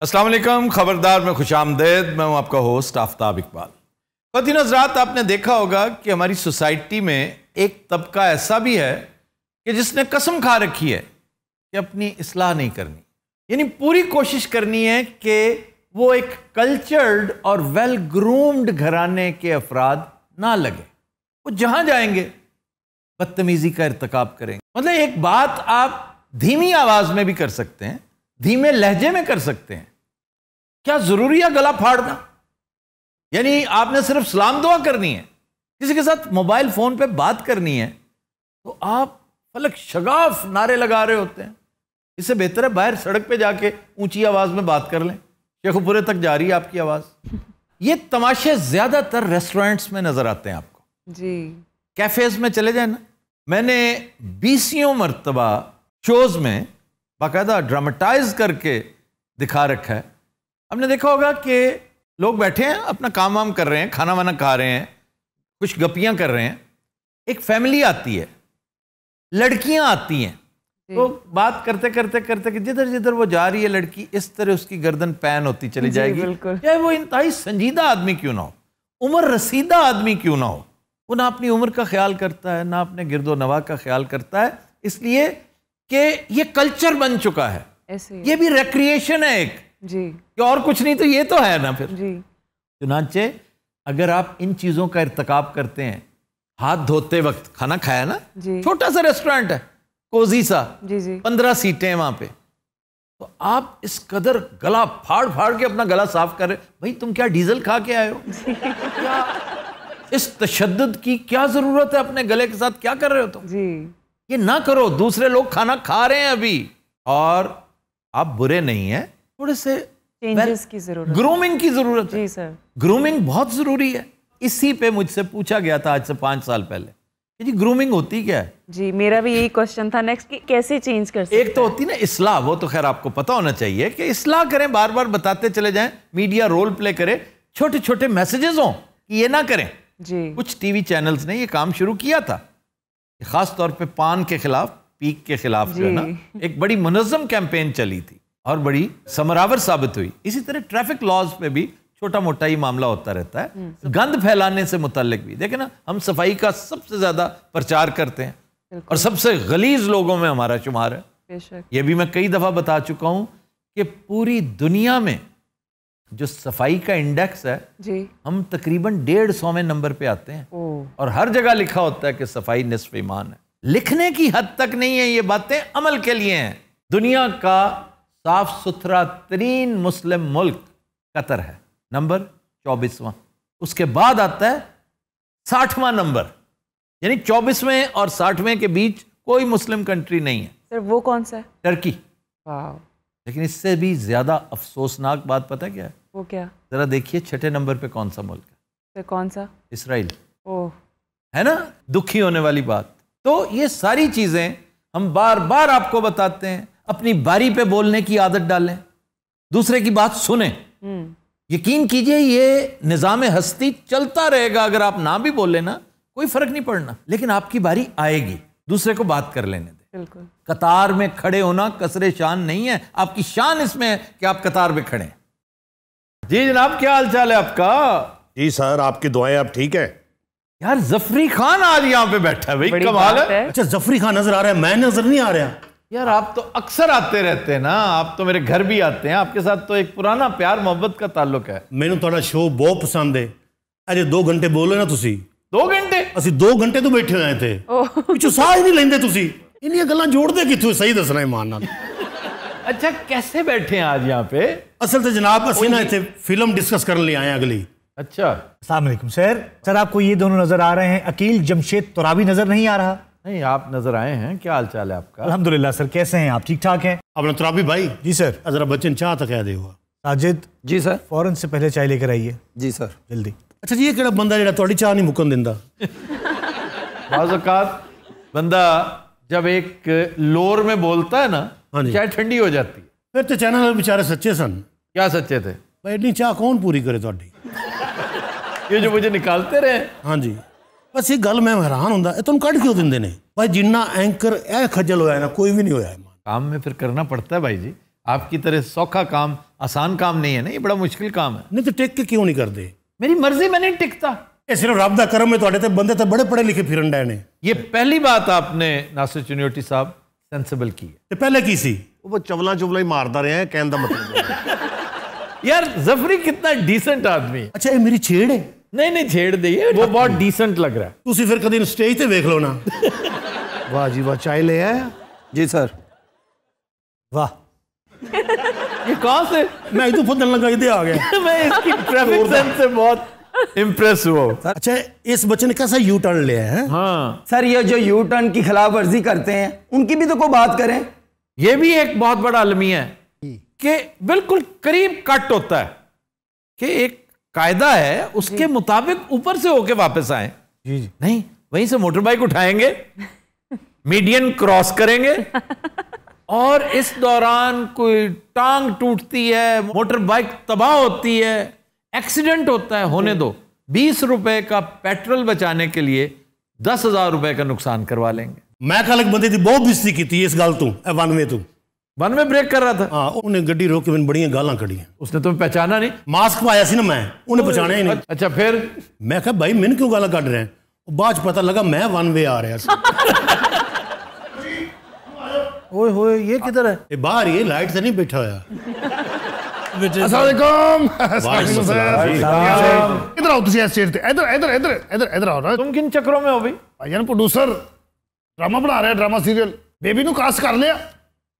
अस्सलाम वालेकुम, खबरदार में खुशामदेद। मैं हूं आपका होस्ट आफ्ताब इकबाल। ख़वातीन हज़रात, आपने देखा होगा कि हमारी सोसाइटी में एक तबका ऐसा भी है कि जिसने कसम खा रखी है कि अपनी इस्लाह नहीं करनी, यानी पूरी कोशिश करनी है कि वो एक कल्चर्ड और वेल ग्रूम्ड घराने के अफराद ना लगे। वो जहां जाएंगे बदतमीजी का इर्तिकाब करेंगे। मतलब एक बात आप धीमी आवाज में भी कर सकते हैं, धीमे लहजे में कर सकते हैं। क्या जरूरी है गला फाड़ना? यानी आपने सिर्फ सलाम दुआ करनी है, किसी के साथ मोबाइल फोन पे बात करनी है तो आप फलक शगाफ नारे लगा रहे होते हैं। इससे बेहतर है बाहर सड़क पे जाके ऊंची आवाज में बात कर लें। शेखुपुरे तक जा रही है आपकी आवाज। ये तमाशे ज्यादातर रेस्टोरेंट्स में नजर आते हैं आपको जी। कैफेज में चले जाए ना, मैंने 20 मरतबा शोज में बाकायदा ड्रामेटाइज करके दिखा रखा है। हमने देखा होगा कि लोग बैठे हैं, अपना काम वाम कर रहे हैं, खाना वाना खा रहे हैं, कुछ गपियां कर रहे हैं। एक फैमिली आती है, लड़कियां आती हैं, तो बात करते करते करते कि जिधर जिधर वो जा रही है लड़की, इस तरह उसकी गर्दन पैन होती चली जाएगी। चाहे वो इंतहाई संजीदा आदमी क्यों ना हो, उम्र रसीदा आदमी क्यों ना हो, वो ना अपनी उम्र का ख्याल करता है ना अपने गिरदो नवा का ख्याल करता है, इसलिए कि ये कल्चर बन चुका है। ये भी रिक्रिएशन है एक जी, कि और कुछ नहीं तो ये तो है ना फिर जी। चुनांचे अगर आप इन चीजों का इर्तिकाब करते हैं, हाथ धोते वक्त, खाना खाया ना, छोटा सा रेस्टोरेंट है, कोजी सा, जी जी, 15 सीटें वहां पे, तो आप इस कदर गला फाड़ फाड़ के अपना गला साफ कर रहे, भाई तुम क्या डीजल खा के आए हो? क्या इस तशद्दुद की क्या जरूरत है? अपने गले के साथ क्या कर रहे हो तुम जी? ये ना करो। दूसरे लोग खाना खा रहे हैं अभी और आप बुरे नहीं हैं, थोड़े से चेंजेस की जरूरत, ग्रूमिंग की जरूरत है जी सर। ग्रूमिंग बहुत जरूरी है। इसी पे मुझसे पूछा गया था आज से 5 साल पहले कि जी ग्रूमिंग होती क्या है? जी मेरा भी यही क्वेश्चन था नेक्स्ट कि कैसे चेंज कर सकते हैं। एक तो होती ना इस्लाह, वो तो खैर आपको पता होना चाहिए कि इस्लाह करें, बार बार बताते चले जाएं, मीडिया रोल प्ले करे, छोटे छोटे मैसेजेस हों कि ये ना करें जी। कुछ टीवी चैनल्स ने ये काम शुरू किया था, खास तौर पे पान के खिलाफ, पीक के खिलाफ जो है ना, एक बड़ी मुनज़्ज़म कैंपेन चली थी और बड़ी समरावर साबित हुई। इसी तरह ट्रैफिक लॉज पे भी छोटा मोटा ही मामला होता रहता है। गंद फैलाने से मुतल्लिक भी देखे ना, हम सफाई का सबसे ज्यादा प्रचार करते हैं और सबसे गलीज लोगों में हमारा शुमार है। ये भी मैं कई दफा बता चुका हूं कि पूरी दुनिया में जो सफाई का इंडेक्स है जी, हम तकरीबन 150वें नंबर पे आते हैं और हर जगह लिखा होता है कि सफाई निस्फ़ ईमान है। लिखने की हद तक नहीं है, ये बातें अमल के लिए हैं। दुनिया का साफ सुथरा तरीन मुस्लिम मुल्क कतर है, नंबर 24वां। उसके बाद आता है 60वां नंबर, यानी 24वें और 60वें के बीच कोई मुस्लिम कंट्री नहीं है। सर वो कौन सा है? टर्की। लेकिन इससे भी ज्यादा अफसोसनाक बात पता है क्या है? वो क्या? जरा देखिए 6ठे नंबर पे कौन सा मुल्क है? सर कौन सा? इसराइल। ओह, है ना दुखी होने वाली बात। तो ये सारी चीजें हम बार बार आपको बताते हैं। अपनी बारी पे बोलने की आदत डालें, दूसरे की बात सुने। यकीन कीजिए ये निजाम हस्ती चलता रहेगा, अगर आप ना भी बोले ना कोई फर्क नहीं पड़ना, लेकिन आपकी बारी आएगी, दूसरे को बात कर लेने दे। बिल्कुल। कतार में खड़े होना कसरे शान नहीं है, आपकी शान इसमें है कि आप कतार में खड़े हैं। जी जनाब, क्या हाल चाल है आपका? जी सर, आपकी दुआएं। आप ठीक है? यार जफरी खान आज यहाँ पे बैठा है, भाई कमाल है। अच्छा जफरी खान नजर आ रहा है, मैं नजर नहीं आ रहा। यार आप तो अक्सर आते रहते हैं ना, आप तो मेरे घर भी आते हैं, आपके साथ तो एक पुराना प्यार मोहब्बत का ताल्लुक है। मैंने थोड़ा शो बहुत पसंद है। अरे 2 घंटे बोलो ना तुसी। 2 घंटे? असि 2 घंटे तो बैठे हुए थे, पिछू साह ही नहीं लेंदे तुसी। इन्हीं गल्लां जोड़दे किथों? सही दसना ईमान नाल। अच्छा कैसे बैठे हैं आज यहाँ पे? असल तो जनाब असि ना इत्थे फिल्म डिस्कस करने लिए आए हैं अगली। अच्छा। अस्सलाम वालेकुम सर। सर आपको ये दोनों नजर आ रहे हैं, अकील जमशेद तुराबी नजर नहीं आ रहा? नहीं, आप नजर आए हैं। क्या हाल चाल है आपका? अल्हम्दुलिल्लाह सर, कैसे हैं आप? ठीक ठाक हैं? अपना तुराबी भाई। जी सर। जरा बच्चन चाह तक कह देगा। साजिद। जी सर। फौरन से पहले चाय लेकर आइए। जी सर, जल्दी। अच्छा जी, ये केड़ा बंदा जेड़ा तुहाडी चाह नहीं मुकन दिंदा? बाज़ औक़ात बंदा जब एक लोर में बोलता है ना, चाय ठंडी हो जाती है। फिर तो चैनल बेचारे सच्चे सन। क्या सच्चे थे भाई? इतनी चाह कौन पूरी करे तुहाडी? ये जो मुझे निकालते रहे। हाँ जी, बस ये गल मैं हैरान होंदा, तुम कट क्यों दिंदे ने भाई? जिन्ना एंकर ए खजल होया ना, कोई भी नहीं होया। काम में फिर करना पड़ता है भाई जी, आपकी तरह सौखा काम आसान काम नहीं है ना, ये बड़ा मुश्किल काम है। नहीं तो टिक के क्यों नहीं करते? मेरी मर्जी में नहीं टिकता। ये सिर्फ रब दा करम है, तुहाडे ते बंदे ते बड़े पढ़े लिखे फिरन डे ने। ये पहली बात आपने नासिर चुनियोटी साहब सेंसिबल की है। ते पहले की सी? वो चवला चुवला ही मारता रहे हैं, कहने का मतलब। यार जफरी कितना डिसेंट आदमी है। अच्छा ये मेरी छेड़ है? नहीं नहीं छेड़ दे, वो बहुत डिसेंट लग रहा है। तुसी फिर कभी स्टेज ते देख लो ना। वाह जी वाह, चाय ले आया? जी सर। वाह, ये कहां से? मैं इधर फुदन लगा, इधर आ गया। मैं इसकी ट्रैफिक सेंस से बहुत इम्प्रेस हुआ। अच्छा इस बच्चे ने कैसा यू टर्न लिया है? हाँ सर ये जो यू टर्न की खिलाफ वर्जी करते हैं उनकी भी तो कोई बात करें। ये भी एक बहुत बड़ा अलमिया है कि बिल्कुल करीब कट होता है कि एक कायदा है, उसके मुताबिक ऊपर से होके वापस आए। जी जी। नहीं, वहीं से मोटर बाइक उठाएंगे, मीडियन क्रॉस करेंगे और इस दौरान कोई टांग टूटती है, मोटर बाइक तबाह होती है, एक्सीडेंट होता है, होने दो, 20 रुपए का पेट्रोल बचाने के लिए 10,000 रुपए का नुकसान करवा लेंगे। मैं कल एक बंदे दी बहुत बेइज्जती की इस गल तू, वन वे तू। वन में ब्रेक कर रहा था। हाँ, उन्हें गड्डी रोक के मैंने बड़िया गालां कढ़ियां। उसने तुम्हें पहचाना नहीं? मास्क पाया सी ना मैं, उन्हें पहचाना ही नहीं। अच्छा फिर? मैं कहा भाई मैंने क्यों गालां कढ़ रहे हैं? बाद च पता लगा मैं वन वे आ रहा सी। ओए होए, ये किधर है? ये बाहर, ये लाइट से नहीं बैठा होया। अस्सलाम वालेकुम सलाम। इधर आओ तुसी इस सीट पे। इधर इधर इधर इधर इधर आओ ना। तुम किन चक्रों में हो भाई? भाईजान प्रोड्यूसर ड्रामा बना रहे हैं, ड्रामा सीरियल। बेबी नु कास्ट कर लिया,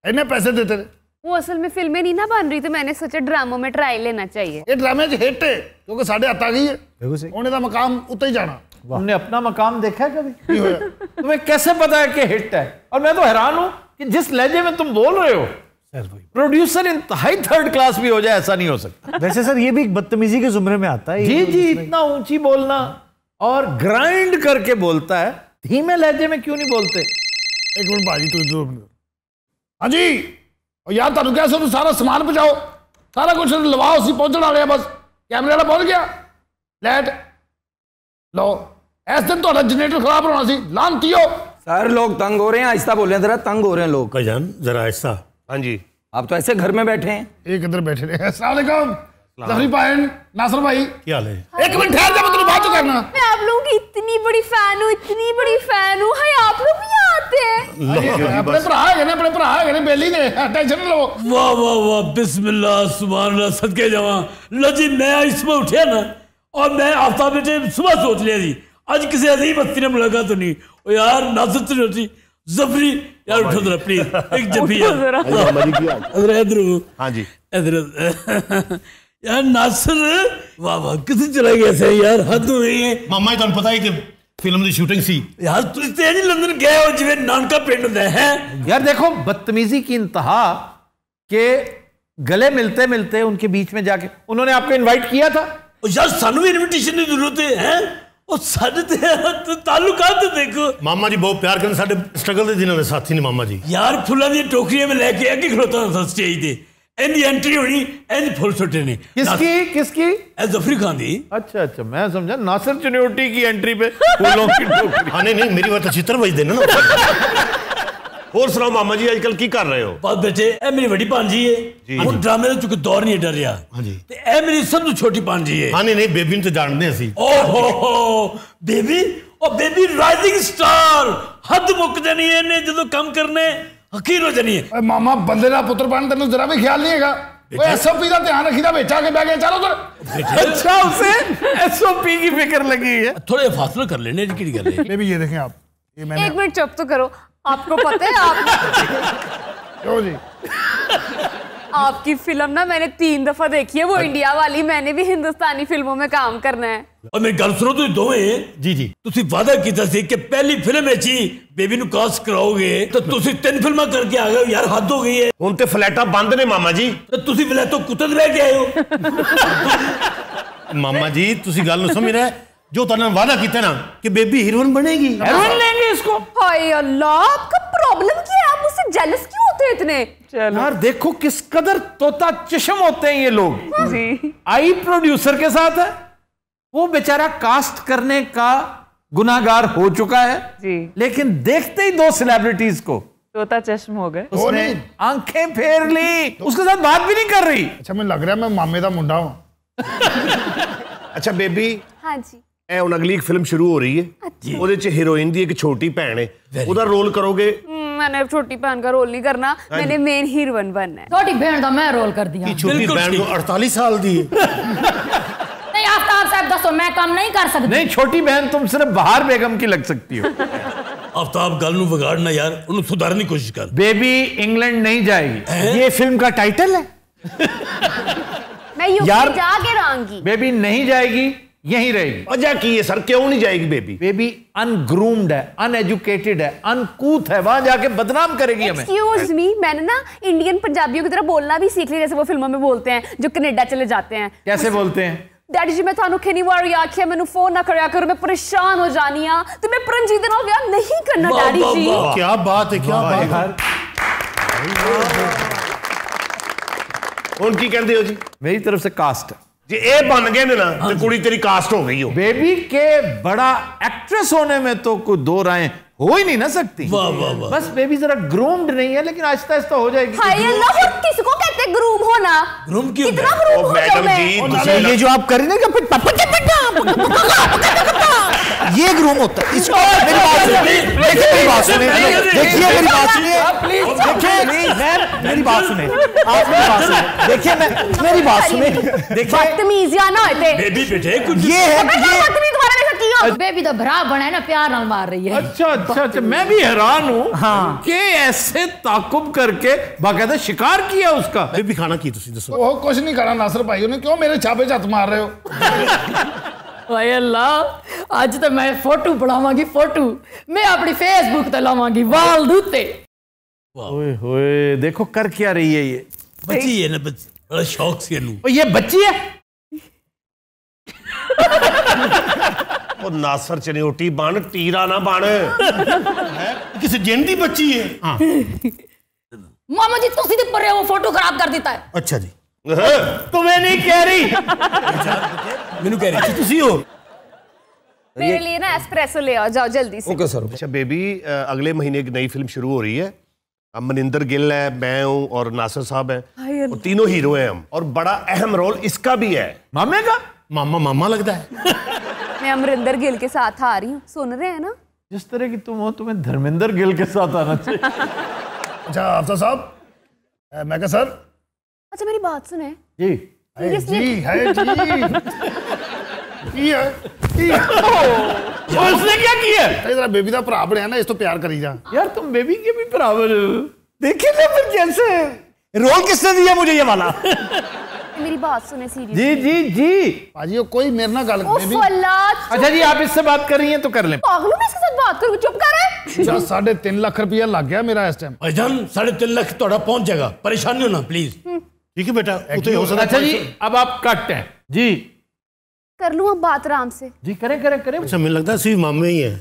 इन्हें पैसे देते थे। वो असल में फिल्में नहीं ना बन रही, तो मैंने सोचा ड्रामों में ट्राई लेना चाहिए। ये ड्रामे च हिट है क्योंकि साढ़े हत्थ आ गई है, उन्हें दा मकाम उत्ते ही जाना। तुमने अपना मकाम देखा है कभी? तुम्हें कैसे पता है कि हिट है? और मैं तो हैरान हूं कि जिस लहजे में तुम बोल रहे हो, प्रोड्यूसर इंतहाई थर्ड क्लास भी हो जाए ऐसा नहीं हो सकता। वैसे सर ये भी एक बदतमीजी के जुमरे में आता है। जी जी, इतना ऊंची बोलना और ग्राइंड करके बोलता है, धीमे लहजे में क्यों नहीं बोलते? एक मिनट भाजी तू इधर। हाँ जी, और यार तुम क्या सो सारा सामान पहुंचाओ, सारा कुछ लवाओ, उसी पहुंचने वाले बस। कैमरे वाला पहुंच गया, लाइट लो। इस दिन तो जनरेटर खराब होना सी, लानती हो। सर लोग तंग हो रहे हैं, आहिस्ता बोले, जरा तंग हो रहे हैं लोग। भाईजान जरा ऐसा। हाँ जी, आप तो ऐसे घर में बैठे हैं। एक इधर बैठे रहे। अस्सलाम वालेकुम जफरी भाई, नासर भाई। क्या हाल है? एक मिनट ठहर जा, मैं तेरी बात तो करना। मैं आप लोगों की इतनी बड़ी फैन हूँ, इतनी बड़ी फैन हूँ। हाय आप लोग भी आते हैं? अपने भरा है ना, अपने भरा है ना, बेली ने, टेंशन न लो। वाह वाह वाह, बिस्मिल्लाह सुभान अल्लाह, सदके जावा। लो जी, मैं आज सुबह उठा ना और मैं आफ्ताब बेटे सुबह सोच लिया जी आज किसी अजीब हस्ती ने मुलाकात तो नहीं। ओ यार नासिर चुनियोटी, जफरी, यार उठो जरा प्लीज, एक जफरी यार इधर हाँ जी इधर। यार नासिर, वाह वाह, किसी चला गया सही यार, हद हो रही है। मामा तुम पता ही कि फिल्म की शूटिंग सी यार तुम तो नहीं लंदन गए हो जिਵੇਂ नानका पिंड होंदा है। यार देखो, बदतमीजी की इंतहा के गले मिलते मिलते उनके बीच में जाके उन्होंने आपको इनवाइट किया था। यार सानू भी इनविटेशन की जरूरत है और साडे ते ताल्लुकात तो देखो। मामा जी बहुत प्यार करने, साडे स्ट्रगल के दिनों के साथी ने मामा जी। यार फुल्लां दी टोकरियां में लेके आके खलोता था स्टेज ते, इनकी एंट्री होनी, इन फुल सुट्टे ने। किसकी किसकी? जफरी खान दी। अच्छा अच्छा, मैं समझा नासिर चुनियोटी की एंट्री पे फूलों की टोकरी। हाँ नहीं मेरी बात तो चित्र बज देना ना। और सुनाओ मामा जी, आजकल की कर रहे हो? बात बेटे, ए मेरी बड़ी भांजी है, हुण ड्रामे दा चूंकि दौर नहीं डर रहा। हाँ जी। ते ए मेरी सब तो छोटी भांजी है। हाँ नहीं बेबी ने तो जानते हैं सी। ओहो बेबी, और बेबी राइजिंग स्टार, हद मुक जानी है ने जदों काम करने, हकीर हो जानी है। मामा बंदे का पुत्र बन, तेन जरा भी ख्याल नहीं है। एसओपी का ध्यान रखी, बेचा के बह गए। चलो उधर। अच्छा, उसे एसओपी की फिक्र लगी है। थोड़े फासला कर लेने की गल है। बेबी ये देखें आप, ये मैंने। एक मिनट चुप तो करो। आपको पता है क्यों जी? आपकी फिल्म ना मैंने 3 दफा देखी है, वो इंडिया वाली। मैंने भी हिंदुस्तानी फिल्मों में काम करना है। और मेरी गल सुनो, तुम दोवें जी जी तुसी वादा कीता सी कि पहली फिल्म में ही बेबी नु कास्ट कराओगे, तो तुसी 3 फिल्मां करके आ गए। यार हद हो गई है। हुण ते फ्लैटा बंद ने मामा जी। तो तुसी विलायतों कुत्ते रह के आए हो। मामा जी तुसी गल न समझ रहे, जो तुमने वादा किया ना कि बेबी हीरोइन बनेगी, हेरोइन लेंगे इसको। हाय अल्लाह, आपका प्रॉब्लम क्या है? आप मुझसे जेलस क्यों होते हैं इतने? यार देखो किस कदर तोता चश्म होते हैं ये लोग। जी। आई प्रोड्यूसर के साथ है, वो बेचारा कास्ट करने का गुनाहगार हो चुका है जी। लेकिन देखते ही 2 सेलिब्रिटीज को तोता चश्म हो गए। उसने आंखें फेर ली, उसके साथ बात भी नहीं कर रही। अच्छा मैं लग रहा मैं मामे का मुंडा हूं। अच्छा बेबी, हाँ जी। ਇਹ ਹੁਣ ਅਗਲੀ ਇੱਕ ਫਿਲਮ ਸ਼ੁਰੂ ਹੋ ਰਹੀ ਹੈ, ਉਹਦੇ ਚ ਹੀਰੋਇਨ ਦੀ ਇੱਕ ਛੋਟੀ ਭੈਣ ਹੈ, ਉਹਦਾ ਰੋਲ ਕਰੋਗੇ? मैंने छोटी बहन का रोल नहीं करना, मैंने मेन हीरोइन बनना है। छोटी बहन का मैं रोल कर दिया। छोटी बहन को 48 साल दी है। नहीं आफ्ताब साहब दसो मैं काम नहीं कर सकती। नहीं छोटी बहन तुम सिर्फ बाहर बेगम की लग सकती हो। आफ्ताब गल नूं विगाड़ना यार, उन्हें सुधारने की कोशिश कर। बेबी इंग्लैंड नहीं जाएगी, ये फिल्म का टाइटल है। मैं यूके जाके रहूंगी। बेबी नहीं जाएगी, यहीं रहेगी। वजह की है सर, क्यों नहीं जाएगी बेबी? बेबी अनग्रूम्ड है, अनएजुकेटेड है, अनकूथ है, वहां जाके बदनाम करेगी हमें। एक्सक्यूज मी, मैंने ना इंडियन पंजाबियों की तरह बोलना भी सीख लिया, जैसे वो फिल्मों में बोलते हैं जो कनाडा चले जाते हैं। कैसे बोलते हैं? डैडी जी मैं थानू कितनी बार आखिया मैनू फोन ना करया करो, मैं परेशान हो जानी आ ते मैं परमजीत नाल ब्याह नहीं करना डैडी जी। क्या बात है, क्या बात है। ਹੁਣ ਕੀ ਕਹਿੰਦੇ ਹੋ जी? मेरी तरफ से कास्ट है। जे ए बन गए ने ना तो कुड़ी तेरी कास्ट हो गई हो। बेबी के बड़ा एक्ट्रेस होने में तो कोई दो राय हो ही नहीं ना सकती। वाह वाह वाह। बस बेबी जरा ग्रूम्ड नहीं है, लेकिन आहिस्ता आहिस्ता हो जाएगी। हाय अल्लाह, वो किसको कहते हैं ग्रूम होना? ग्रूम क्यों? कितना ग्रूम हो जाऊं मैं? ये जो आप कर रही ना ये ग्रूम होता है। इसको मेरी बात सुनिए, देखिए मेरी बात सुनिए, देखिए मेरी बात सुनिए, देखिए मेरी बात सुनिए, आप मेरी बात सुनिए, देखिए मेरी बात सुनिए, देखिए बदतमीजियां ना होते। बेबी बेटे कुछ ये है ये बदतमीज तुम्हारा नहीं सकती हो। बेबी तो भरा बना है ना, प्यार नाल मार रही है। अच्छा अच्छा अच्छा, मैं भी हैरान हूँ कि ऐसे ताकुब करके बाकायदा शिकार किया उसका। बेबी खाना की तुसी दसो। ਉਹ ਕੁਝ ਨਹੀਂ ਕਰਾ नासर भाई, ਉਹਨੇ क्यों मेरे छापे च हथ मार रहे हो? हाय अल्लाह, आज तो मैं फोटो बनावांगी, फोटो मैं अपनी फेसबुक ते लावांगी वाल दूते। ओए होए, देखो कर क्या रही है ये। बच्ची है ना, बच्ची बड़ा शौक से नू। ये बच्ची है। ਉਹ ਨਾਸਰ ਚਨਿਓਟੀ ਬਣ, ਟੀਰਾ ਨਾ ਬਣ। किसी जिन दी बच्ची है। हाँ मामा जी तुसी दी पर वो फोटो खराब कर देता है। अच्छा जी, तुम्हें नहीं कह रही। मैनू कह रही तुसी हो। मेरे लिए ना एस्प्रेसो ले आओ, जाओ जल्दी से। Okay sir. अच्छा बेबी, अगले महीने एक नई फिल्म शुरू हो रही है। अब मनिंदर गिल है, मैं हूँ और नासिर साहब हैं, और तीनों हीरो हैं हम, और बड़ा अहम रोल इसका भी है। मामे का? मामा मामा लगता है। मैं अमरिंदर गिल के साथ आ रही हूँ, सुन रहे हैं ना? जिस तरह की तुम हो, तुम्हें धर्मेंद्र गिल के साथ आना चाहिए। अच्छा अफसर साहब, मैं क्या सर? अच्छा मेरी बात सुने जी। जी है जी है। उसने क्या किया? तेरा बेबी का भरा बनया ना, इस तो प्यार करी जा। यार तुम बेबी के भी बराबर हो। देखिए ना फिर कैसे रोल किसने दिया मुझे ये वाला। मेरी बात सुने सीरियस। जी जी जी। भाजी वो कोई मेरे ना गल बेबी। अच्छा जी, आप इससे बात कर रही हैं तो कर लें। पागलों में इसके साथ बात करूँ, चुप कर रहे। 3.5 लाख रुपया लग गया मेरा इस टाइम। भाईजान 3.5 लाख तोड़ा पहुंच जाएगा, परेशान नहीं होना प्लीज। ठीक है बेटा, उते हो सकता। अच्छा जी, अब आप कट हैं जी। कर लूँ अब बात आराम से? जी करें करें करें। अच्छा मुझे लगता है सिर्फ मामे ही है।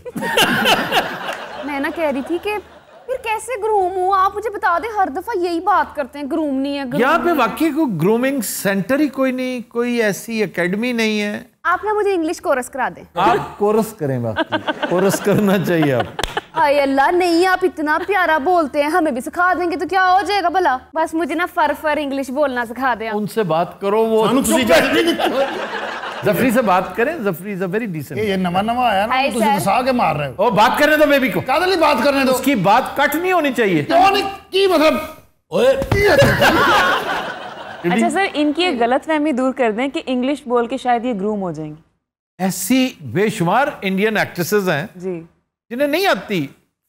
मैं ना कह रही थी कि फिर कैसे ग्रूम हूँ, आप मुझे बता दें। हर दफा यही बात करते हैं, ग्रूम नहीं है, ग्रूम यहाँ पे नहीं है। वाकई को ग्रूमिंग सेंटर ही कोई नहीं, कोई ऐसी एकेडमी नहीं है। आप ना मुझे इंग्लिश कोरस करा दें। आप कोरस करें, वाकई कोरस करना चाहिए आप। हाय अल्लाह, नहीं आप इतना प्यारा बोलते हैं, हमें भी सिखा देंगे तो क्या हो जाएगा भला। बस मुझे ना फर इंग्लिश बोलना सिखा दें। उनसे बात करो, वो जफरी से बात करें। Jafri is a very decent. ये नवा नवा आया ना, हाय तुझे सर। फंसा के मार रहे हो। ओ बात करने दो बेबी को। कादली बात करने दो। उसकी बात कट नहीं होनी चाहिए। क्यों नहीं की मतलब? ओए अच्छा सर, इनकी एक गलतफहमी दूर कर दें कि इंग्लिश बोल के शायद ये ग्रूम हो जाएंगी। ऐसी बेशुमार इंडियन एक्ट्रेसेस हैं जी जिन्हें नहीं आती,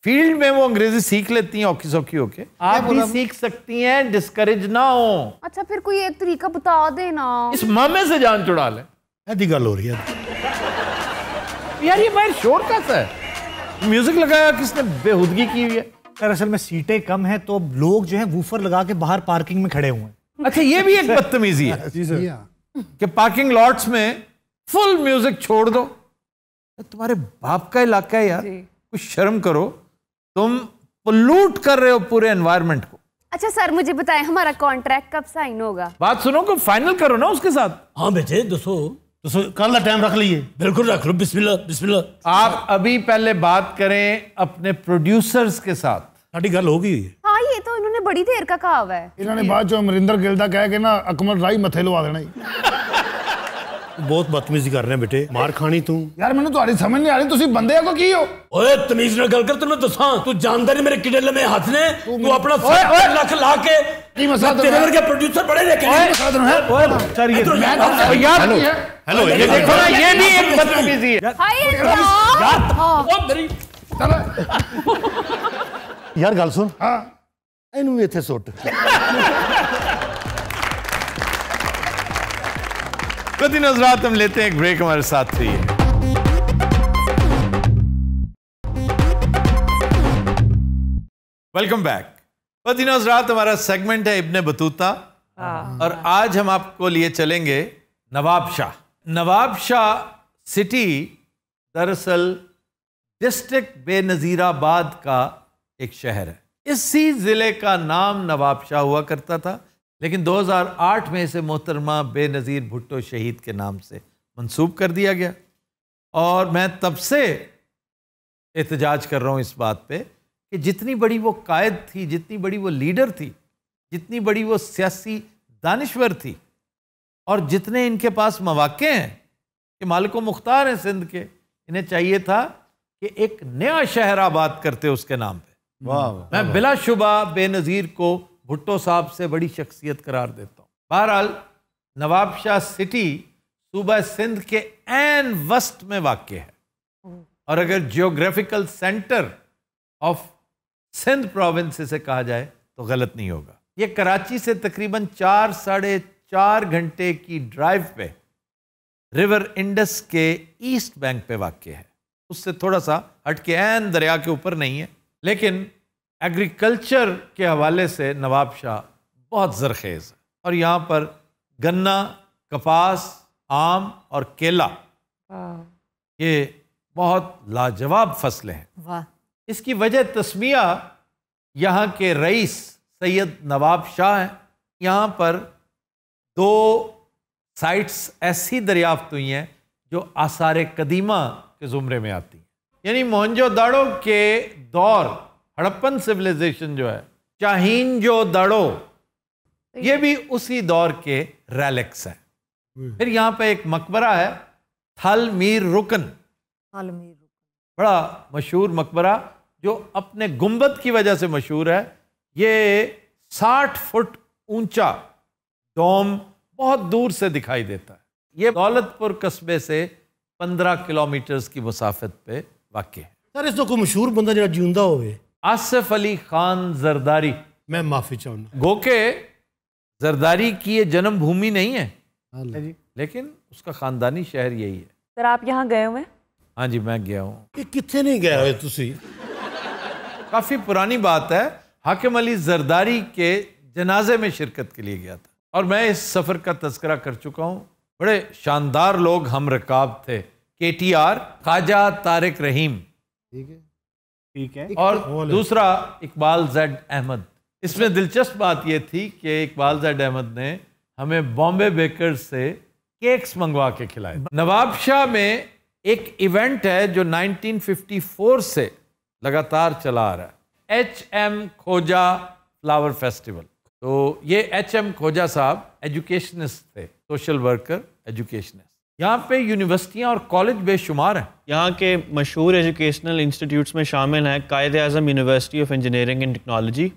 फील्ड में वो अंग्रेजी सीख लेती हैं औखी सौखी होके। आप भी सीख सकती हैं, डिस्करेज ना हो। अच्छा फिर कोई एक तरीका बता देना। इस मामे से जान छुड़ा लें। ऐसी गल हो रही है यार ये बाहर शोर कैसा है? म्यूजिक लगाया किसने? बेहुदगी की हुई है। दरअसल में सीटें कम है तो लोग जो है वूफर लगा के बाहर पार्किंग में खड़े हुए हैं। अच्छा ये भी एक बदतमीजी है कि पार्किंग लॉट्स में फुल म्यूजिक छोड़ दो। तुम्हारे बाप का इलाका है यार, कुछ शर्म करो। तुम पोल्यूट कर रहे हो पूरे एनवायरनमेंट को। अच्छा सर मुझे बताएं, हमारा कॉन्ट्रैक्ट कब साइन होगा? बात सुनो को फाइनल करो ना उसके साथ। हाँ बेटे दसो। तो कल का टाइम रख लीजिए। बिल्कुल रख लो, बिस्मिल्लाह बिस्मिल्लाह। आप अभी पहले बात करें अपने प्रोड्यूसर्स के साथ। ਸਾਡੀ ਗੱਲ ਹੋ ਗਈ हाँ ये तो इन्होंने बड़ी देर का कहा हुआ है इन्होंने बाद चो अमरिंदर गिल दा कह के ना अकमल राही मथे लवा देना बहुत बदतमीजी कर रहे हैं बेटे मार खानी तू यार मैंने तुम्हारी समझ नहीं आ रही तुसी बंदे को की हो ओए तमीज ना गल कर तन्नू दसां तू जानदा नहीं मेरे किडे लमे हाथ ने तू अपना 7 लाख ला के की मसला तेरे वर्गे प्रोड्यूसर बड़े लेके सर ये यार हेलो ये देखो ना ये भी एक बदतमीजी है हाय यार ओ मेरी यार गल सुन हाँ ਇਹਨੂੰ ਵੀ ਇੱਥੇ ਸੁੱਟ कदीन हज़रात हम लेते हैं एक ब्रेक हमारे साथ रहिए वेलकम बैक कदीन हज़रात हमारा सेगमेंट है इब्ने बतूता और आज हम आपको लिए चलेंगे नवाब शाह सिटी दरअसल डिस्ट्रिक्ट बेनज़ीराबाद का एक शहर है। इसी जिले का नाम नवाब शाह हुआ करता था, लेकिन 2008 में इसे मोहतरमा बेनज़ीर भुट्टो शहीद के नाम से मंसूब कर दिया गया। और मैं तब से एहतजाज कर रहा हूँ इस बात पे कि जितनी बड़ी वो कायद थी, जितनी बड़ी वो लीडर थी, जितनी बड़ी वो सियासी दानिश्वर थी और जितने इनके पास मौक़े हैं कि मालिक मुख्तार हैं सिंध के, इन्हें चाहिए था कि एक नया शहर आबाद करते उसके नाम पे। मैं बिलाशुबा बेनज़ीर को भुट्टो साहब से बड़ी शख्सियत करार देता हूँ। बहरहाल नवाब शाह सिटी सूबा सिंध के ऐन वस्ट में वाक़ है और अगर geographical centre of Sindh province इसे कहा जाए तो गलत नहीं होगा। ये कराची से तकरीबन 4-4.5 घंटे की ड्राइव पे रिवर इंडस के ईस्ट बैंक पे वाक़ है। उससे थोड़ा सा हटके ऐन दरिया के ऊपर नहीं है, लेकिन एग्रीकल्चर के हवाले से नवाब शाह बहुत ज़रखेज़ है और यहाँ पर गन्ना, कपास, आम और केला ये बहुत लाजवाब फसलें हैं। वाह। इसकी वजह तस्मिया यहाँ के रईस सैयद नवाब शाह हैं। यहाँ पर 2 साइट्स ऐसी दरियाफ्त हुई हैं जो आसार कदीमा के ज़ुमरे में आती हैं। यानी मोहनजोदाड़ो के दौर हड़प्पन सिविलाइजेशन जो है, चाहीनजोदाड़ो, ये भी उसी दौर के रेलिक्स हैं। फिर यहाँ पे एक मकबरा है थल मीर रुकन, बड़ा मशहूर मकबरा जो अपने गुंबद की वजह से मशहूर है। ये 60 फुट ऊंचा डोम बहुत दूर से दिखाई देता है। ये दौलतपुर कस्बे से 15 किलोमीटर की मुसाफत पे वाक़ है। सर इस तो कोई मशहूर बंदा जो जिंदा होवे, आसिफ अली खान जरदारी। मैं माफी चाहूँगा, गोके जरदारी की ये जन्मभूमि नहीं है, लेकिन उसका खानदानी शहर यही है। सर आप यहाँ गए हुए? हाँ जी मैं गया हूँ। ये कितने नहीं गया हुए तुसी? काफ़ी पुरानी बात है, हाकिम अली जरदारी के जनाजे में शिरकत के लिए गया था और मैं इस सफ़र का तज़किरा कर चुका हूँ। बड़े शानदार लोग हम रकाब थे, KTR, ख्वाजा तारिक रहीम, ठीक है, और दूसरा इकबाल ज़ैड अहमद। इसमें दिलचस्प बात यह थी कि इकबाल ज़ैड अहमद ने हमें बॉम्बे बेकर्स से केक्स मंगवा के खिलाए। नवाब शाह में एक इवेंट है जो 1954 से लगातार चला आ रहा है, HM खोजा फ्लावर फेस्टिवल। तो ये HM खोजा साहब एजुकेशनिस्ट थे, सोशल वर्कर, एजुकेशनिस्ट। यहाँ पे यूनिवर्सिटियाँ और कॉलेज बेशुमार हैं। यहाँ के मशहूर एजुकेशनल इंस्टीट्यूट्स में शामिल हैं Quaid Azam university of engineering and technology,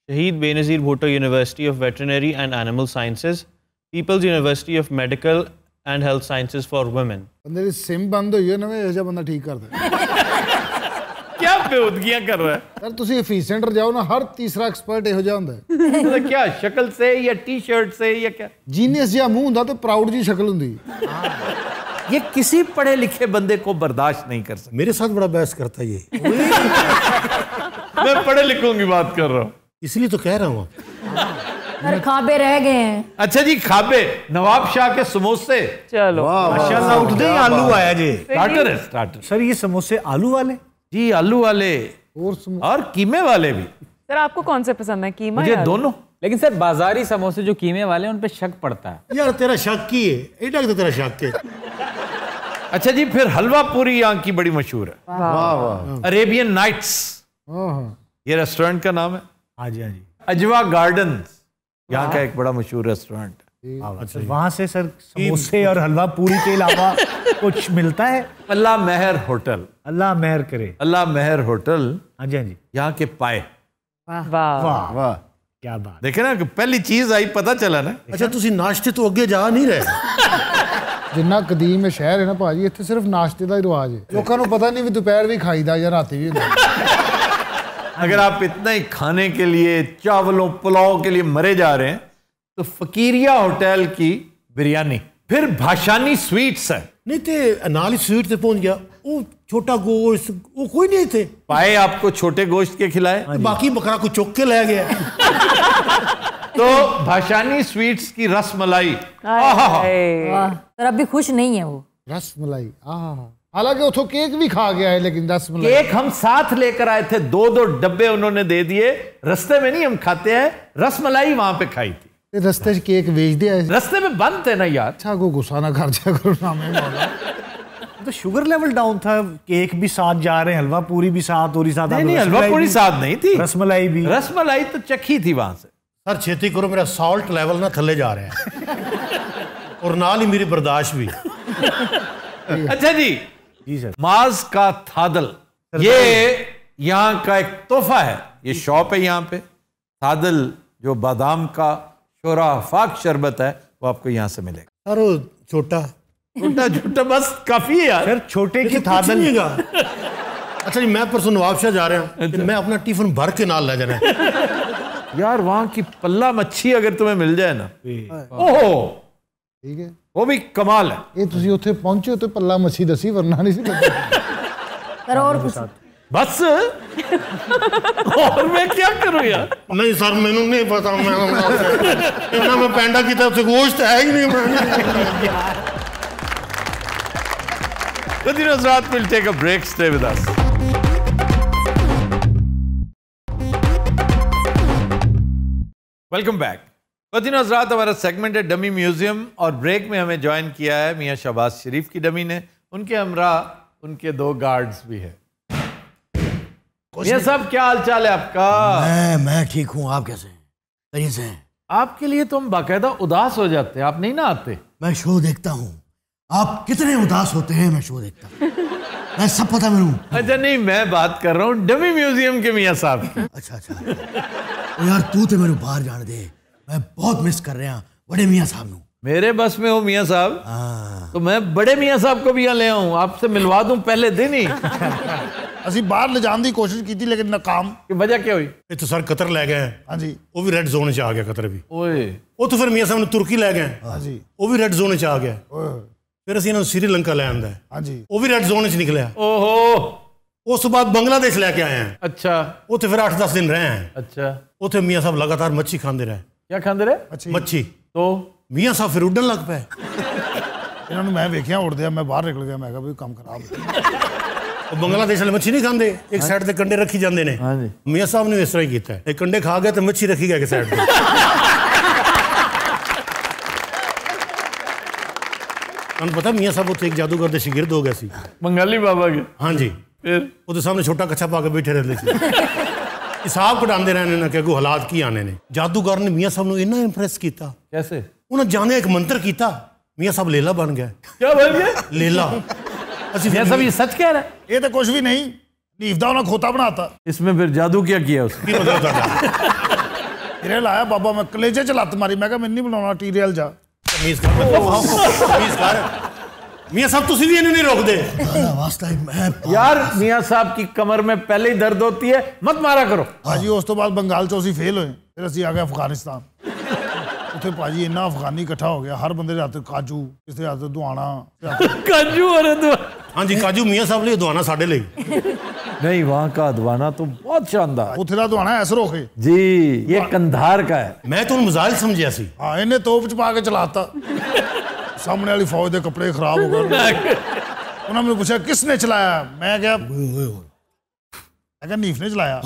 Shaheed Benazir Bhutto university of veterinary and animal sciences, peoples university of medical and health sciences for women. बंदे दी सिम बंद हुई है ना, ऐसा बंदा ठीक कर दे। क्या बेहूदगियां कर रहा है सर? तुसी फीस सेंटर जाओ ना, हर तीसरा एक्सपर्ट इहो जिहा हुंदा है। मतलब क्या शक्ल से या टी-शर्ट से या क्या? जीनियस जिहा मुंह हुंदा ते प्राउड जी शक्ल हुंदी। ये किसी पढ़े लिखे बंदे को बर्दाश्त नहीं कर सकता। मेरे साथ बड़ा बहस करता है ये। मैं पढ़े लिखों की बात कर रहा हूँ, इसलिए तो कह रहा हूँ। अरे खाबे रह गए हैं। अच्छा जी, खाबे नवाब शाह के समोसे। चलो माशाल्लाह, उठते ही आलू आया जी। स्टार्टर है, स्टार्टर। सर ये समोसे आलू वाले? जी आलू वाले और कीमे वाले भी। सर आपको कौन से पसंद है, कीमा मुझे या आलू? दोनों। लेकिन सर बाजारी समोसे जो कीमे वाले हैं उन पे शक पड़ता है। यार तेरा शक की है, एडा तो तेरा शक है। अच्छा जी, फिर हलवा पूरी यहाँ की बड़ी मशहूर है, वाह वाह। Arabian nights. ये रेस्टोरेंट का नाम है? हाँ जी, हाँ जी। अजवा गार्डन्स यहाँ का एक बड़ा मशहूर रेस्टोरेंट है। अच्छा, वहाँ से सर समोसे और हलवा पूरी के अलावा कुछ मिलता है? अल्लाह मेहर होटल। अल्लाह मेहर करे। अल्लाह मेहर होटल। हाँ जी, हाँ जी। यहाँ के पाए, वाह वाह वाह, क्या बात। देखे ना, पहली चीज आई, पता चला ना। अच्छा, तुसी नाश्ते तो अगे जा नहीं रहे? जिन्ना कदीम है शहर है ना भाजी, इतने सिर्फ नाश्ते का ही रिवाज है। लोगों को पता नहीं भी दोपहर भी खाईदा या रात भी होता। अगर आप इतना ही खाने के लिए, चावलों पुलाव के लिए मरे जा रहे हैं, तो फकीरिया होटल की बिरयानी, फिर भाषानी स्वीट्स है। नहीं थे नाल ही स्वीट से पहुंच गया, वो छोटा गोश्त वो कोई नहीं थे। पाए आपको छोटे गोश्त के खिलाए, बाकी बकरा को चुक के ले गया। तो भाषानी स्वीट्स की रस मलाई, सर अभी खुश नहीं है वो। रस मलाई, हालांकि उतो केक भी खा गया है, लेकिन रस मलाई केक हम साथ लेकर आए थे, 2-2 डब्बे उन्होंने दे दिए। रस्ते में नहीं हम खाते हैं, रस मलाई वहां पे खाई थी। रस्ते से केक बेच दिया, रस्ते में बंद थे ना यार। अच्छा, को गुस्सा ना कर दिया करो ना। मैं तो शुगर लेवल डाउन था, केक भी साथ जा रहे हैं, हलवा पूरी भी साथ, और साथ नहीं, हलवा पूरी साथ नहीं थी, रसमलाई भी। रसमलाई तो चखी थी वहां से। सर छेती करो, मेरा सॉल्ट लेवल ना थले जा रहा है और नाल ही मेरी बर्दाश्त भी। अच्छा जी सर, माज का थादल, ये यहाँ का एक तोहफा है। ये शॉप है यहाँ पे। थादल जो बादाम का शोराफाक शरबत है, वो आपको यहाँ से मिलेगा। सर छोटा छोटा बस काफी है यार। सर छोटे की थादल। अच्छा जी, मैं परसों नवाबशाह जा रहा हूँ, मैं अपना टिफिन भर के नाल ले जाना है। यार वहां की पल्ला मच्छी अगर तुम्हें मिल जाए ना, ओहो ठीक है, वो भी कमाल है। ये तुसी उत्थे पहुंचे तो पल्ला मच्छी दसी, वरना नहीं सी पता। सर और कुछ बस और मैं क्या करूं यार? नहीं सर, मैंने नहीं पता। मैं पैंडा की तरफ से गोश्त है ही नहीं। Continue Hazrat, we'll take a break. Stay with us. Welcome back. Continue Hazrat, हमारा सेगमेंट है डमी म्यूजियम, और ब्रेक में हमें ज्वाइन किया है मियां शहबाज शरीफ की डमी ने। उनके हमरा उनके 2 गार्ड्स भी है। मियां साहब, क्या हाल चाल है आपका? मैं ठीक हूँ, आप कैसे हैं? सही से हैं? आपके लिए तो हम बाकायदा उदास हो जाते हैं, आप नहीं ना आते। मैं शो देखता हूँ, आप कितने उदास होते हैं, मैं शो देखता हूँ, मैं सब पता मेरे को। अच्छा नहीं, मैं बात कर रहा हूँ डमी म्यूजियम के मियां साहब की। अच्छा यार, तू तो मेरे बाहर जाने दे, मैं बहुत मिस कर रहा बड़े मियां साहब नू। मेरे बस में हो मियां साहब, तो मैं बड़े मियां साहब को भी यहाँ ले आऊं, आपसे मिलवा दूं पहले दिन ही। ਅਸੀਂ ਬਾਹਰ ਲੈ ਜਾਣ ਦੀ ਕੋਸ਼ਿਸ਼ ਕੀਤੀ, लेकिन नाकाम। कि वजह क्या हुई? ये तो सर कतर ले गए। हाँ जी। वो भी रेड जोन च आ गया कतर भी। ओए, वो तो फिर मियां साहब ने तुर्की ले गए। हाँ जी। वो भी रेड जोन च आ गया। फिर ਅਸੀਂ श्रीलंका ले आंदा है। हाँ जी। वो भी रेड जोन च निकलिया। ओहो। उस बाद बांग्लादेश लेके आए हैं। अच्छा। वो तो फिर 8-10 दिन रहे हैं। अच्छा। वो तो मियां साहब लगातार मच्छी खाते रहे। क्या खाते रहे? मच्छी। तो मियां साहब फिर उड़न लग पे। इन्होंने मैं वेखिया उड़दे, मैं बाहर निकल गया, मैं कहा भी काम खराब। बांग्लादेश वाले मच्छी नहीं खाते, एक साइड से कंडे रखी जाते हैं। हाँ जी। मियां साहब ने इस तरह ही किया है, एक कंडे खा गए तो मच्छी रखी गया एक साइड पे। ਤੁਹਾਨੂੰ पता मियां साहब उत्थे एक जादूगर ਦੇ ਸ਼ਾਗਿਰਦ ਹੋ ਗਏ ਸੀ, बंगाली बाबा के। हाँ जी। फिर ਉਹਦੇ ਸਾਹਮਣੇ ਛੋਟਾ ਕੱਛਾ ਪਾ ਕੇ ਬੈਠੇ ਰਹਿੰਦੇ ਸੀ, ਹਿਸਾਬ ਕਢਾਉਂਦੇ ਰਹਿੰਦੇ ਨੇ ਕਿ ਅੱਗੋਂ ਹਾਲਾਤ ਕੀ ਆਣੇ ਨੇ। ਜਾਦੂਗਰ ਨੇ ਮੀਆਂ ਸਾਹਿਬ ਨੂੰ ਇੰਨਾ ਇੰਪ੍ਰੈਸ ਕੀਤਾ। कैसे? ਉਹਨਾਂ ਜਾਣੇ ਇੱਕ ਮੰਤਰ ਕੀਤਾ, ਮੀਆਂ ਸਾਹਿਬ ਲੇਲਾ ਬਣ गया। क्या बन गया? ਲੇਲਾ। मियां साहब ये सच कह रहा है? ये तो कुछ भी नहीं, नीवदा उन्हें खोता बनाता। इसमें फिर जादू क्या किया उसने? ਕੀ ਮਤਲਬ ਤੁਹਾਡਾ? टीरियल आया बाबा, मैं कलेजे च लत्त मारी, मैं कहा मैं नहीं बनाना टीरियल जा। तमीज कर, तमीज कर। मियां साहब तुसी भी इन्हें नहीं रोक दे। वास्ता मैं यार मियां साहब की कमर में पहले ही दर्द होती है, मत मारा करो। भाजी उस तो बाद बंगाल चो फेल हुए, फिर असी आ गए अफगानिस्तान। उत्थे भाजी इन्ना अफगानी इकट्ठा हो गया, हर बंदे दे हत्थ काजू, किसी हत्थ दुआना। काजू और हाँ जी, काजू मियां साहब लिए, दुआना साढ़े लिए। नहीं, वहाँ का अदवाना तो बहुत शानदार। उत्थे दा दुआना ऐसर होके जी, ये कंधार का है। मैं तो मजाइल समझिया सी। हाँ, इन्हें तोप च पा के चलाता, सामने वाली फौज के कपड़े खराब हो गए। उन्होंने पूछा किसने चलाया, मैं क्या नीफ ने चलाया।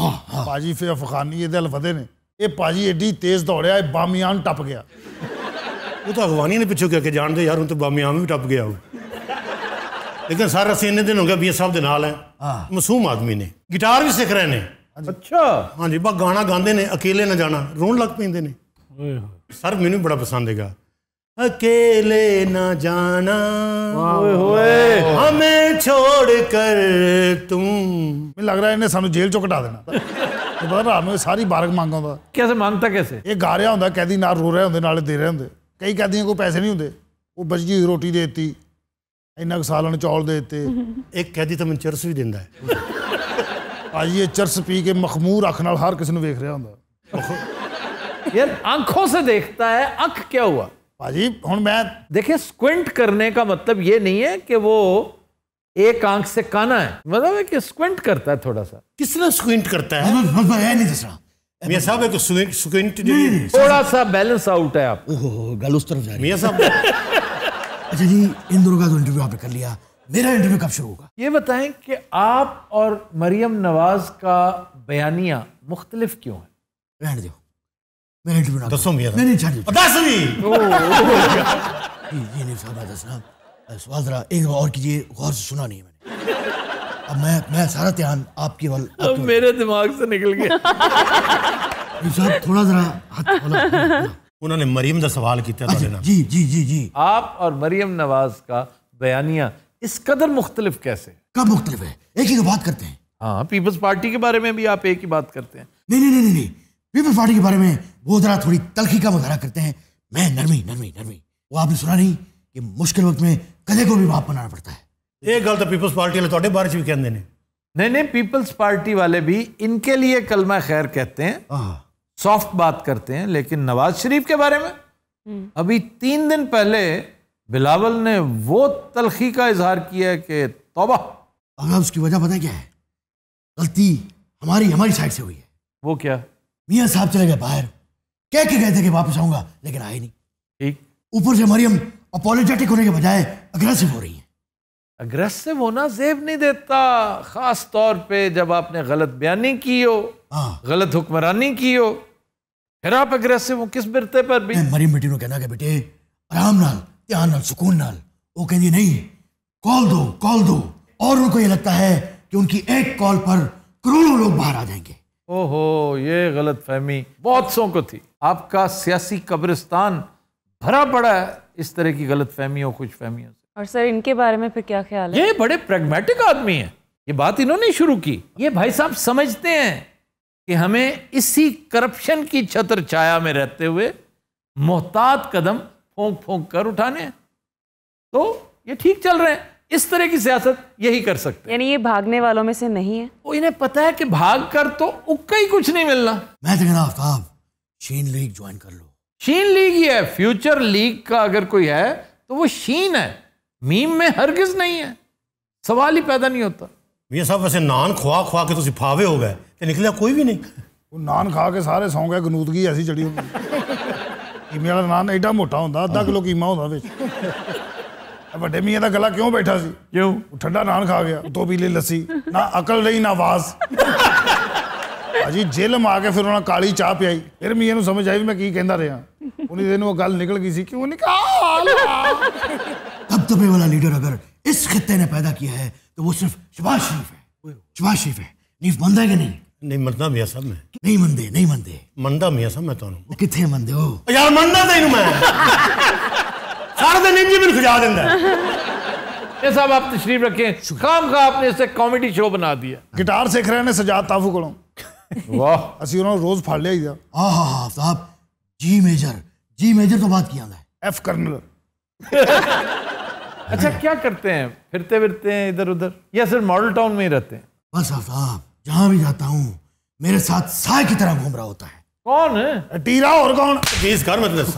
भाजी फिर अफगानी ये हलफदे ने, ये भाजी एडी तेज दौड़िया, बामियान टप गया। वो तो अफगानी ने पिछो क्या जान दे यार, उन तो बामियान भी टप गया। लेकिन सारा असीं इन्ने दिन हो गया मियां साहब दे नाल है, मासूम आदमी ने, गिटार भी सीख रहे हैं। अच्छा हाँ जी, बस गाना गाते ने अकेले न जाना रोन लग पेंदे ने। सर मैनू बड़ा पसंद है अकेले न जाना हमें छोड़ कर तुम। मुझे लग रहा है इन्हें सानू जेल चो कटा देना। तो पता रात में सारी बारक मांगा होंदा। कैसे मांगता कैसे? ये गा रहा होंदा, कैदी नाल रो रहे होंदे, नाले दे रहे होंदे। कई कैदियों को पैसे नहीं होंदे, वो बचजी हुई रोटी दे दी, इन्ना क सालन चौल दे दिते। एक कैदी तो मैं चरस भी दिंदा है। भाजी ये चरस पी के मखमूर अख नाल हर किसी वेख रहा होंदा। यार आंखों से देखता है, अख क्या हुआ भाजी? हुण मैं देखिए, स्क्विंट करने का मतलब ये नहीं है कि वो एक आंख से काना है, मतलब है कि स्क्विंट करता है थोड़ा सा। किसने स्क्विंट करता है? नहीं दसना मियां साहब एक स्क्विंट थोड़ा सा बैलेंस आउट है आप। गल उस तरफ जा रही मियां साहब। अच्छा जी, इन दोनों का तो इंटरव्यू आपने कर लिया, मेरा इंटरव्यू कब शुरू होगा? ये बताएं कि आप और मरियम नवाज का बयानिया मुख्तलिफ क्यों है? रहने दो, मेरा इंटरव्यू ना दसो मियां नहीं छाड़ दो। दस भी ये नहीं साहब दसना सवाल जरा एक और कीजिए, गौर से सुना नहीं है मैंने। अब मैं सारा ध्यान आपकी अब मेरे दिमाग से निकल गया। साहब थोड़ा जरा हाथ उन्होंने मरियम का सवाल किया था ना। जी जी जी जी। आप और मरियम नवाज का बयानिया इस कदर मुख्तलिफ कैसे? कब मुख्तलिफ है? एक ही बात करते हैं। हाँ, पीपल्स पार्टी के बारे में भी आप एक ही बात करते हैं। नहीं, पीपल्स पार्टी के बारे में वो जरा थोड़ी तलखी का मुजाहरा करते हैं, मैं नरमी। वो आपने सुना नहीं कि मुश्किल वक्त में कदे को भी बाप बनाना पड़ता है। एक गल तो पीपल्स पार्टी वाले ਤੁਹਾਡੇ बारे भी कहते हैं। नहीं, पीपल्स पार्टी वाले भी इनके लिए कलमा खैर कहते हैं, सॉफ्ट बात करते हैं, लेकिन नवाज शरीफ के बारे में अभी 3 दिन पहले बिलावल ने वो तलखी का इजहार किया कि तौबा। अगर उसकी वजह पता क्या है? गलती हमारी साइड से हुई है। वो क्या? मियां साहब चले गए बाहर, कह के गए थे कि वापस आऊंगा, लेकिन आए नहीं। ठीक। ऊपर से मरियम अपोलोजेटिक होने के बजाय अग्रेसिव हो रही है। अग्रेसिव होना जेब नहीं देता, खास तौर पे जब आपने गलत बयानी की हो, गलत हुक्मरानी की हो, फिर आप अग्रेसिव हो किस बिरते पर भी? मरियम बेटी ने कहना कि बेटे आराम नाल, ध्यान नाल, सुकून नाल। वो कहती नहीं, कॉल दो। और उनको ये लगता है कि उनकी एक कॉल पर करोड़ों लोग बाहर आ जाएंगे। ओहो, ये गलत फहमी बहुत सौ को थी। आपका सियासी कब्रिस्तान भरा पड़ा है इस तरह की गलत फहमियों, खुश फहमियों से। और सर इनके बारे में फिर क्या ख्याल है? ये बड़े प्रैग्मेटिक आदमी हैं, ये बात इन्होंने शुरू की। ये भाई साहब समझते हैं कि हमें इसी करप्शन की छत्र छाया में रहते हुए मोहतात कदम फोंक कर उठाने हैं। तो ये ठीक चल रहे हैं, इस तरह की सियासत यही कर सकते हैं। यानी ये भागने वालों में से नहीं है? वो इन्हें पता है कि भाग कर तो उक्का ही कुछ नहीं मिलना। मैं तो कहना आफ्ताब शीन लीग ज्वाइन कर लो। शीन लीग ही है, फ्यूचर लीग का अगर कोई है तो वो शीन है, मीम में हरगिज नहीं है, सवाल ही पैदा नहीं होता। मियां साहब वैसे नान खवा के तुम फावे हो गए तो निकलिया कोई भी नहीं। वो नान खा के सारे सौ गए, गनूदगी ऐसी चढ़ी होगी। कीमे वाला नान एडा मोटा होंदा, आधा किलो कीमा होंदा विच। ਵੱਡੇ ਮੀਆਂ ਦਾ ਗਲਾ ਕਿਉਂ ਬੈਠਾ ਸੀ? ਕਿਉਂ? ਉਹ ਠੰਡਾ ਨਾਨ ਖਾ ਗਿਆ, ਦੋ ਪੀਲੇ ਲੱਸੀ, ਨਾ ਅਕਲ ਰਹੀ ਨਾ ਆਵਾਜ਼। ਭਾਜੀ ਜੇਲ੍ਹ ਆ ਕੇ ਫਿਰ ਉਹਨਾਂ ਕਾਲੀ ਚਾਹ ਪਿਆਈ, ਫਿਰ ਮੀਆਂ ਨੂੰ ਸਮਝ ਆਈ ਵੀ ਮੈਂ ਕੀ ਕਹਿੰਦਾ ਰਿਹਾ। ਉਨੀ ਦਿਨ ਉਹ ਗੱਲ ਨਿਕਲ ਗਈ ਸੀ, ਕਿਉਂ ਨਿਕਾਲ। दबदबे वाला लीडर अगर इस खित्ते ने पैदा किया है तो वो सिर्फ शहबाज शरीफ है। शहबाज शरीफ है। नीफ मनदा है कि नहीं? नहीं मनदा मियां साहब मैं। नहीं मनदे मनदा मियां साहब मैं ਤੁਹਾਨੂੰ। किथे मनदे हो यार? मनदा तैनू मैं सारा दिन इंजी भी खिजा देंदा है। ये साहब आप तशरीफ रखें, काम का आपने इसे कॉमेडी शो बना दिया। गिटार सीख रहे ने सजाद ताफू कोलों। वाह, ਅਸੀਂ ਉਹਨਾਂ ਨੂੰ ਰੋਜ਼ ਫੜ ਲਿਆਈਦਾ। हाँ साहब, जी मेजर तो बात किया है। F colonel. अच्छा, क्या करते हैं? फिरते फिरते हैं इधर उधर या सिर्फ मॉडल टाउन में ही रहते हैं? बस साहब, जहां भी जाता हूँ मेरे साथ साय की तरह घूम रहा होता है। कौन है? टीरा और कौन? प्लीज कर मत दस।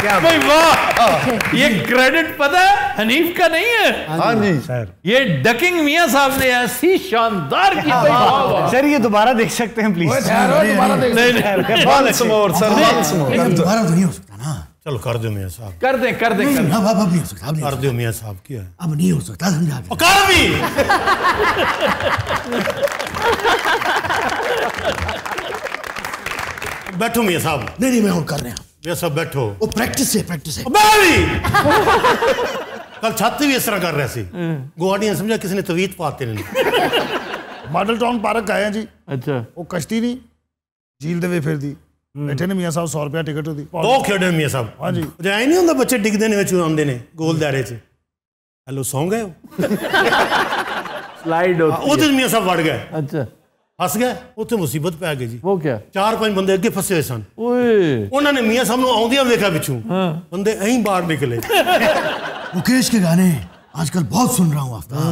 क्या भाई, वाह! ये क्रेडिट पता है हनीफ का नहीं है। हाँ जी सर, ये डकिंग मियां साहब ने ऐसी शानदार की। सर ये दोबारा देख सकते हैं प्लीज? दोबारा तो नहीं हो सकता ना। चलो कर दो मियां साहब। कर दे अब नहीं हो सकता। कर दो मियां साहब। क्या है? अब नहीं हो सकता, समझा? कर भी। बैठो मियां साहब। नहीं मैं और कर रहे हैं। मियां साहब बैठो। वो प्रैक्टिस है। कल छाती भी इस तरह कर रहे थे गुआढ़ियां समझा किसी ने तवीत पाते ने मॉडल टाउन पार्क आए हैं जी अच्छा वो कश्ती नहीं झील दे फिर दी बैठे ने मियां साहब 100 रुपया टिकट होती दो खेडे मियां साहब हाँ जी जाए नहीं होंगे बच्चे डिगते ने विच आंदे ने गोल दायरे च हेलो सौ गए स्लाइड होती है मियां साहब वड़ गए अच्छा फस गए उत्थे मुसीबत पै गई जी वो क्या 4-5 बंदे अगे फसे हुए सन उन्होंने मियां साहब नूं आउंदियां देखा पिछू बंदे ऐं बाहर निकले मुकेश के गाने आजकल बहुत सुन रहा हूँ आफ्ताब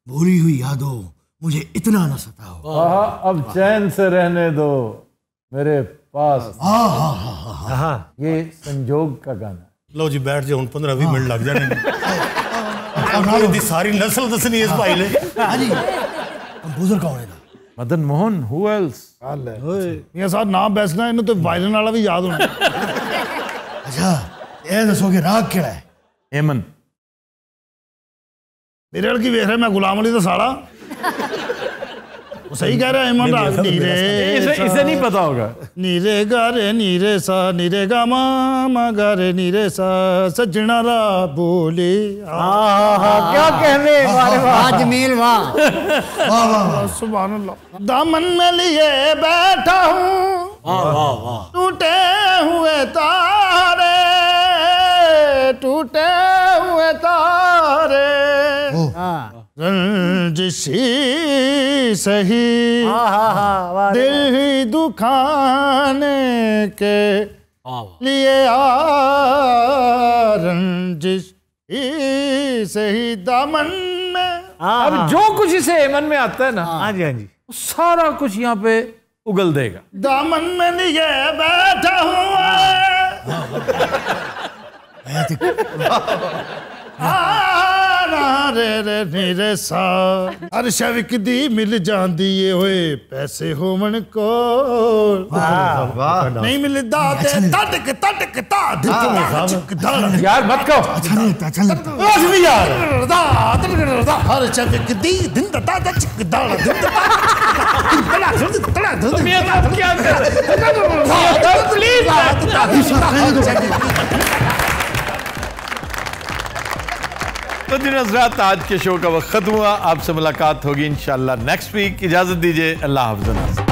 भूली हुई यादों मुझे इतना न सताओ अब चैन से रहने दो मेरे पास ये संजोग का गाना लो जी बैठ जाओ 15-20 मिनट लग जाने सारी नस्ल दसनी इस भाई ने हाँ जी कंपोजर कौन है मदन मोहन हु एल्स मियां साहब नाम बैसना इन्हें तो वायलिन वाला भी याद होना अच्छा ये दसोगे राग केड़ा है एमन मेरे वाल की वेख रहे मैं गुलाम अली दा साला वो सही कह रहा है एमन राग नीरे इसे नहीं पता होगा नीरे गा रे नीरे सा नीरे गा मा गा रे नीरे सा सजना रा बोले क्या कहने जमील वाह सुभान अल्लाह दामन में लिए बैठा हूँ टूटे हुए तारे टूटे हुए तारे रंजिशी सही दिल दुखाने के लिए रंजिश सही दामन में अब जो कुछ इसे एमन में आता है ना हाँ जी सारा कुछ यहाँ पे उगल देगा दामन में लिए बैठा हूँ रे रे नीरे सा हर शविक दी मिल जांदी ये होए पैसे होवन को नहीं मिलदा ते तटक तटक ता यार मत कहो अच्छा नहीं लगता यार हर शविक दी दिन दा चिक दाड़ा दिन तो दिन हज़रात आज के शो का वक्त खत्म हुआ आपसे मुलाकात होगी इंशाल्लाह नेक्स्ट वीक इजाजत दीजिए अल्लाह हाफ़िज़।